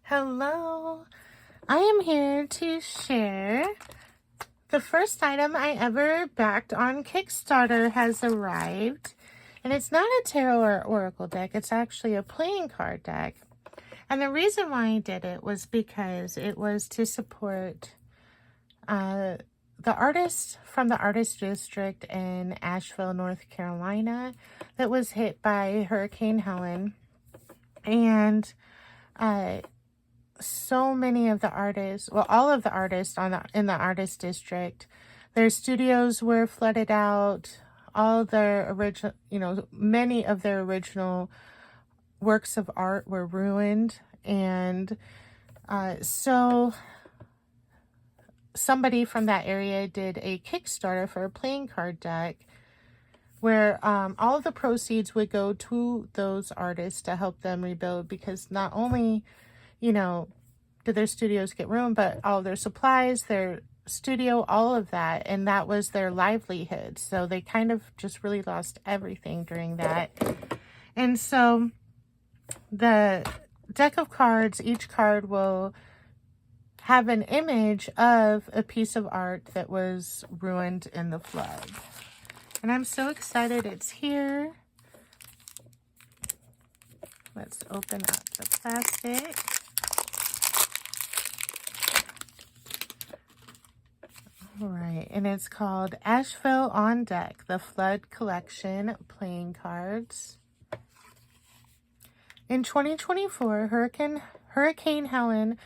Hello, I am here to share the first item I ever backed on Kickstarter has arrived. And it's not a tarot or oracle deck, it's actually a playing card deck. And the reason why I did it was because it was to support the artist from the Artist District in Asheville, North Carolina that was hit by Hurricane Helen. And so many of the artists, well, all of the artists in the Artist District, their studios were flooded out. All their original, many of their original works of art were ruined. And so somebody from that area did a Kickstarter for a playing card deck where all of the proceeds would go to those artists to help them rebuild, because not only did their studios get ruined, but all their supplies, their studio, all of that, and that was their livelihood. So they kind of just really lost everything during that. And so the deck of cards, each card will have an image of a piece of art that was ruined in the flood. And I'm so excited it's here. Let's open up the plastic. All right, and it's called Asheville on Deck, the Flood Collection Playing Cards. In 2024, Hurricane Helen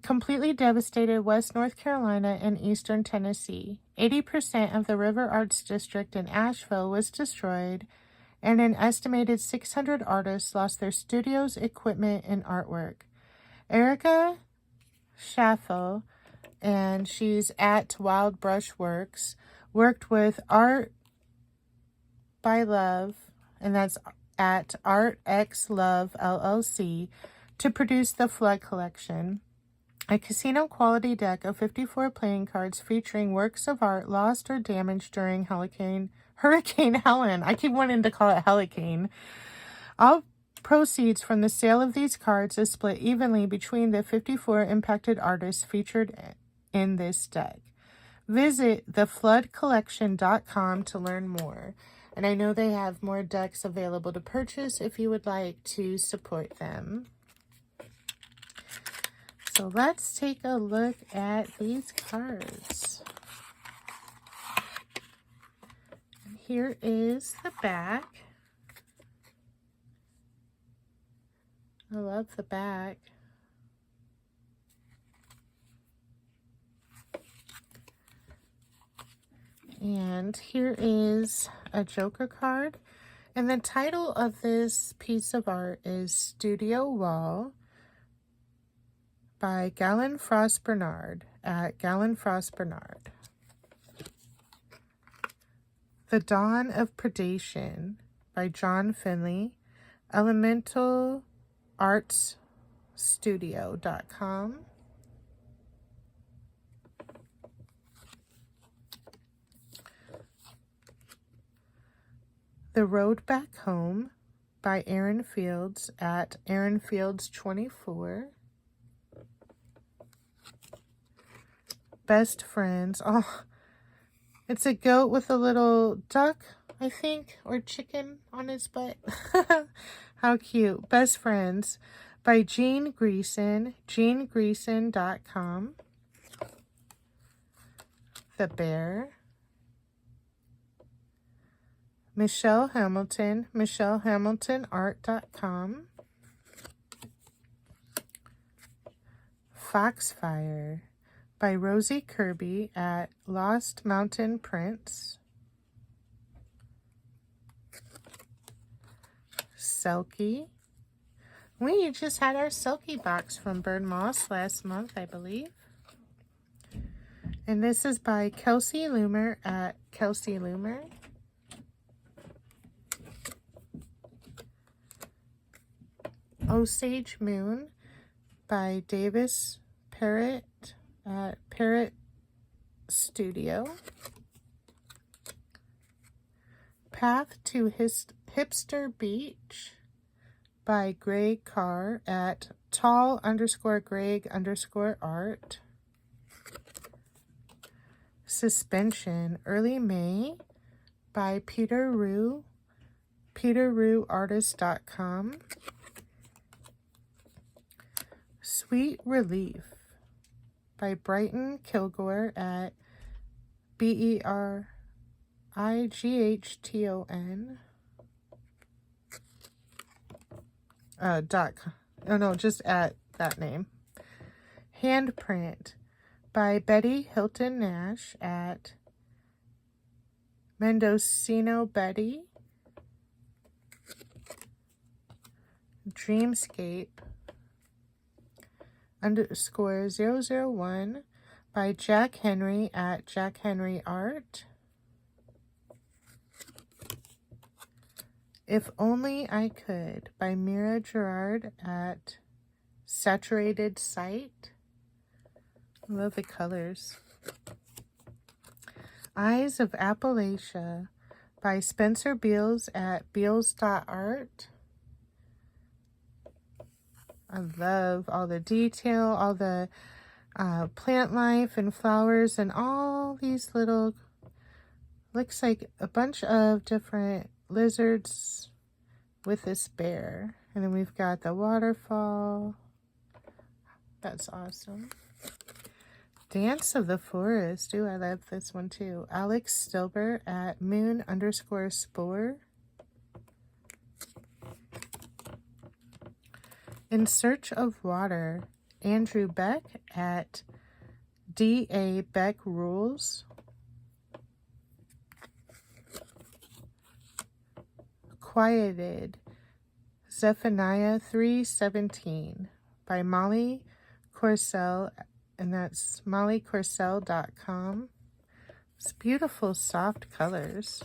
completely devastated West North Carolina and eastern Tennessee. 80% of the River Arts District in Asheville was destroyed, and an estimated 600 artists lost their studios, equipment, and artwork. Erica Schaffel, and she's at Wild Brush Works, worked with Art by Love, and that's at Art X Love LLC, to produce the Flood Collection, a casino quality deck of 54 playing cards featuring works of art lost or damaged during Hurricane Helen. I keep wanting to call it Hurricane. All proceeds from the sale of these cards is split evenly between the 54 impacted artists featured in this deck. Visit thefloodcollection.com to learn more. And I know they have more decks available to purchase if you would like to support them. So let's take a look at these cards. And here is the back. I love the back. And here is a Joker card. And the title of this piece of art is Studio Wall by Galen Frost Bernard at Galen Frost Bernard. The Dawn of Predation by John Finley, ElementalArtsStudio.com. The Road Back Home by Aaron Fields at Aaron Fields 24. Best Friends. Oh, it's a goat with a little duck, I think, or chicken on his butt. How cute. Best Friends by Jean Greason, JeanGreason.com. The Bear. Michelle Hamilton, MichelleHamiltonArt.com. Foxfire by Rosie Kirby at Lost Mountain Prints. Selkie. We just had our Selkie box from Bird Moss last month, I believe. And this is by Kelsey Loomer at Kelsey Loomer. Osage Moon by Davis Parrott at Parrott Studio. Path to Hipster Beach by Greg Carr at tall_Greg_art. Suspension, early May, by Peter Rue, peterrueartist.com. Sweet Relief, by Brighton Kilgore at BERIGHTON. Just at that name. Handprint, by Betty Hilton Nash at Mendocino Betty. Dreamscape _001 by Jack Henry at Jack Henry Art. If Only I Could by Mira Gerard at Saturated Site. I love the colors. Eyes of Appalachia by Spencer Beals at beals.art. I love all the detail, all the plant life and flowers and all these little, looks like a bunch of different lizards with this bear. And then we've got the waterfall. That's awesome. Dance of the Forest. Ooh, I love this one too. Alex Stilber at moon_spore. In Search of Water, Andrew Beck at D.A. Beck Rules. Quieted, Zephaniah 3:17 by Molly Corsell, and that's mollycorsell.com. It's beautiful soft colors.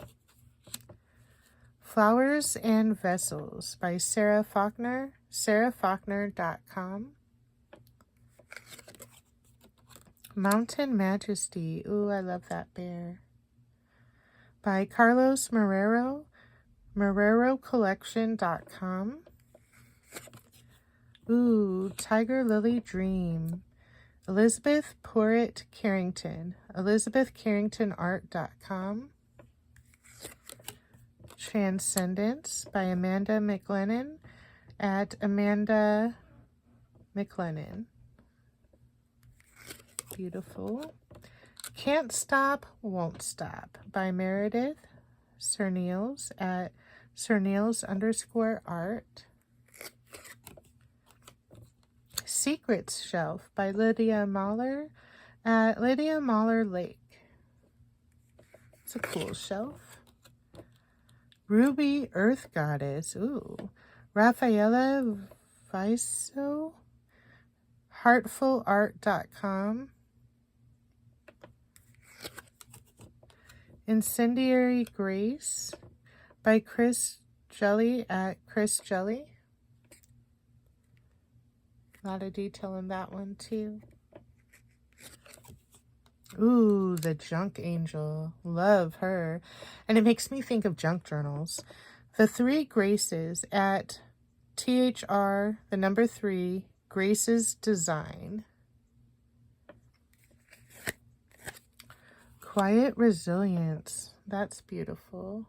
Flowers and Vessels by Sarah Faulkner, sarahfaulkner.com. Mountain Majesty, ooh, I love that bear, by Carlos Marrero, MarreroCollection.com. Ooh, Tiger Lily Dream, Elizabeth Porritt Carrington, elizabethcarringtonart.com. Transcendence by Amanda McLennan at Amanda McLennan. Beautiful. Can't Stop, Won't Stop by Meredith Cerneals at Cerneals_art. Secrets Shelf by Lydia Mahler at Lydia Mahler Lake. It's a cool shelf. Ruby Earth Goddess. Ooh. Rafaela Viso. Heartfulart.com. Incendiary Grace by Chris Jelly at Chris Jelly. A lot of detail in that one too. Ooh, the Junk Angel. Love her. And it makes me think of junk journals. The Three Graces at THR, the number 3, Graces Design. Quiet Resilience. That's beautiful.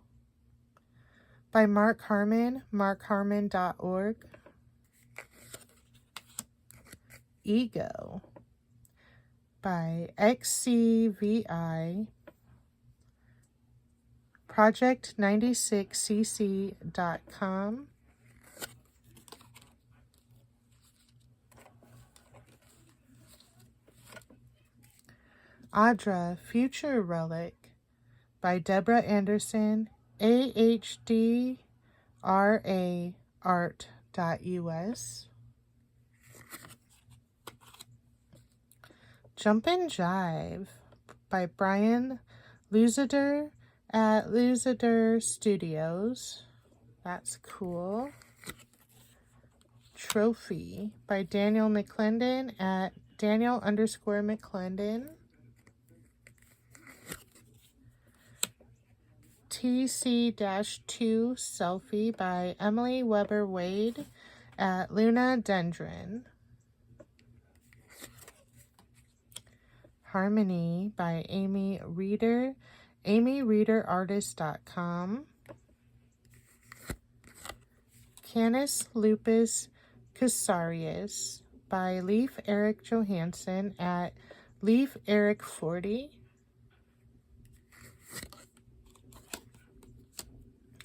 By Mark Harmon, markharmon.org. Ego by XCVI, project96cc.com. Audra, Future Relic by Deborah Anderson, AHDRA.art.us. Jump and Jive by Brian Luzader at Luzader Studios. That's cool. Trophy by Daniel McClendon at Daniel_McClendon. TC-2 Selfie by Emily Weber Wade at Luna Dendron. Harmony by Amy Reeder, amyreederartist.com. Canis lupus Casarius by Leif Erik Johansson at Leif Erik 40.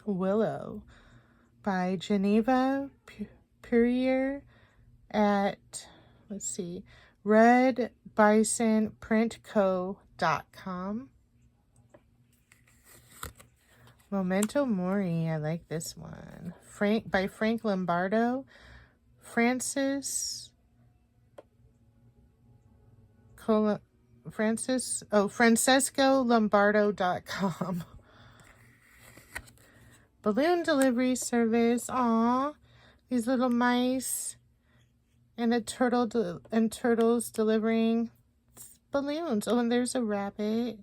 Willow by Geneva Purrier at, let's see, redbisonprintco.com. Memento Mori, I like this one. By Frank Lombardo. Francescolombardo.com. Balloon delivery service. Aw, these little mice and a turtle and turtles delivering balloons. Oh, and there's a rabbit.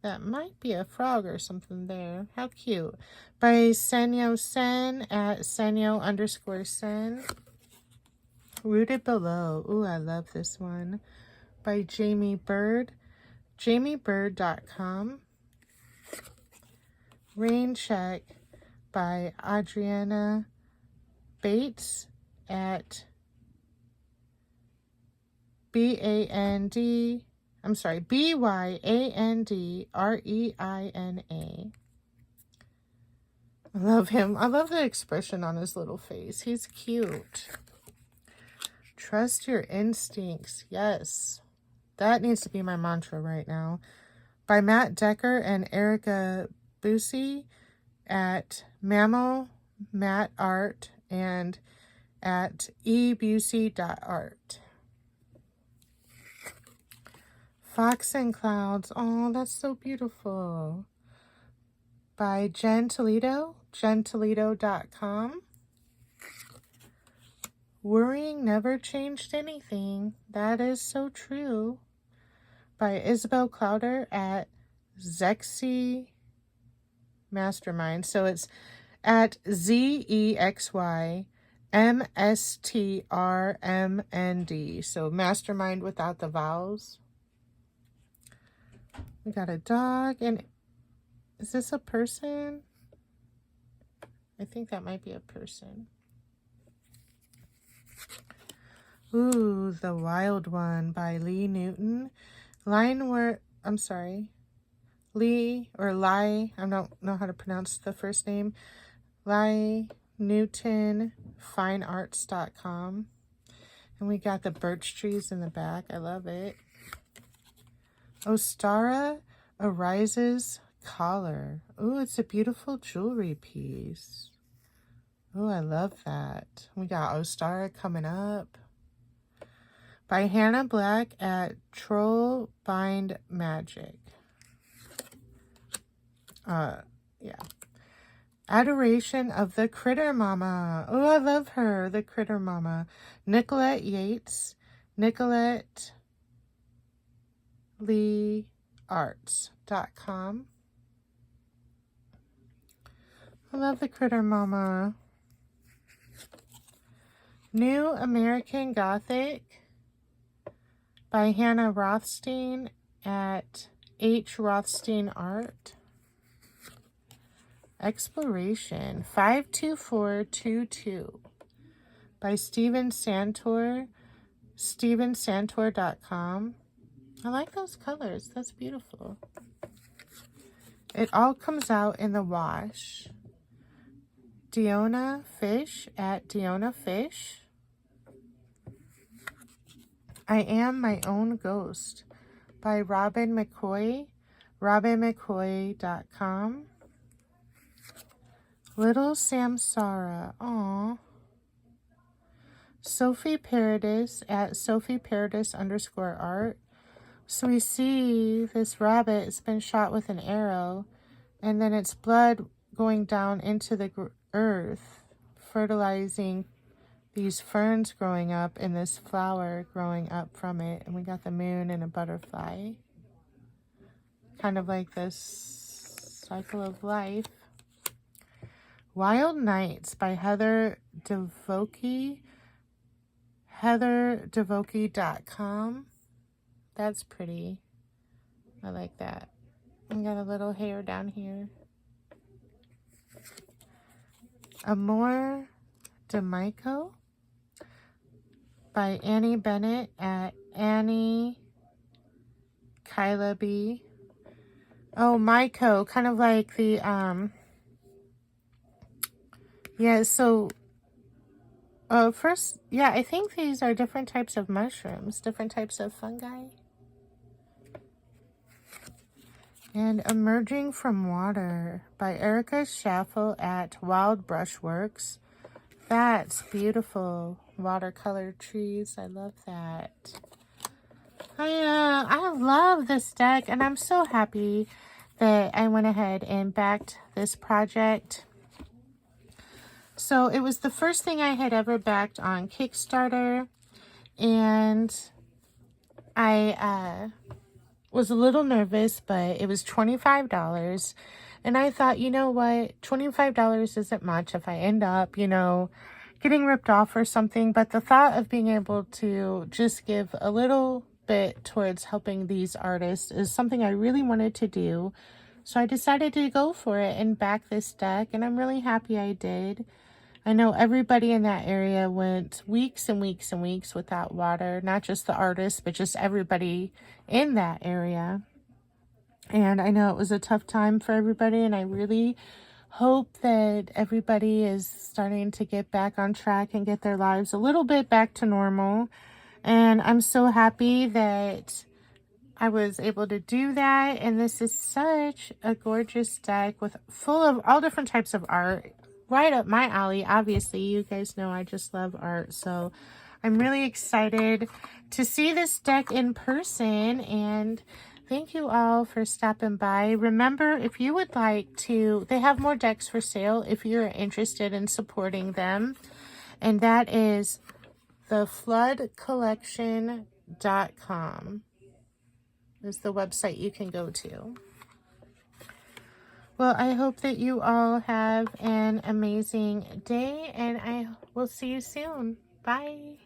That might be a frog or something there. How cute. By Senyo Sen at Senyo_Sen. Rooted Below. Ooh, I love this one. By Jamie Bird. JamieBird.com. Rain Check by Adriana Bates at BYANDREINA. I love him. I love the expression on his little face. He's cute. Trust your instincts. Yes. That needs to be my mantra right now. By Matt Decker and Erica Busey at Mammal Matt Art and at ebusey.art. Fox and Clouds. Oh, that's so beautiful. By Jen Toledo, jentoledo.com. Worrying never changed anything. That is so true. By Isabel Clowder at Zexy Mastermind. So it's at ZEXYMSTRMND. So mastermind without the vowels. We got a dog. And is this a person? I think that might be a person. Ooh, The Wild One by Lee Newton. Lee or Lai, I don't know how to pronounce the first name. Lai Newton, finearts.com. And we got the birch trees in the back. I love it. Ostara Arises Collar. Ooh, it's a beautiful jewelry piece. Oh, I love that. We got Ostara coming up. By Hannah Black at Troll Bind Magic. Yeah. Adoration of the Critter Mama. Oh, I love her. The Critter Mama. Nicolette Yates. Nicolette Lee Arts.com. I love the Critter Mama. New American Gothic by Hannah Rothstein at H. Rothstein Art. Exploration 52422 by Steven Santor, stevensantor.com. I like those colors. That's beautiful. It all comes out in the wash. Diona Fish at Diona Fish. I Am My Own Ghost by Robin McCoy, robinmccoy.com. Little Samsara. Aww. Sophie Paradis at sophieparadis_art. So we see this rabbit, it's been shot with an arrow, and then its blood going down into the earth, fertilizing these ferns growing up and this flower growing up from it. And we got the moon and a butterfly. Kind of like this cycle of life. Wild Nights by Heather Devokie. HeatherDevokie.com. That's pretty. I like that. I got a little hair down here. Amor DeMico by Annie Bennett at Annie Kyla B. Oh, Myco, kind of like the, yeah, so, first, yeah, I think these are different types of mushrooms, different types of fungi. And Emerging from Water by Erica Schaffel at Wild Brushworks. That's beautiful. Watercolor trees. I love that. I love this deck, and I'm so happy that I went ahead and backed this project. So it was the first thing I had ever backed on Kickstarter, and I was a little nervous, but it was $25. And I thought, you know what, $25 isn't much if I end up, you know, getting ripped off or something. But the thought of being able to just give a little bit towards helping these artists is something I really wanted to do. So I decided to go for it and back this deck, and I'm really happy I did. I know everybody in that area went weeks and weeks and weeks without water, not just the artists, but just everybody in that area. And I know it was a tough time for everybody, and I really hope that everybody is starting to get back on track and get their lives a little bit back to normal. And I'm so happy that I was able to do that. And this is such a gorgeous deck with full of all different types of art. Right up my alley. Obviously, you guys know I just love art. So I'm really excited to see this deck in person. And thank you all for stopping by. Remember, if you would like to, they have more decks for sale if you're interested in supporting them. And that is thefloodcollection.com is the website you can go to. Well, I hope that you all have an amazing day, and I will see you soon. Bye.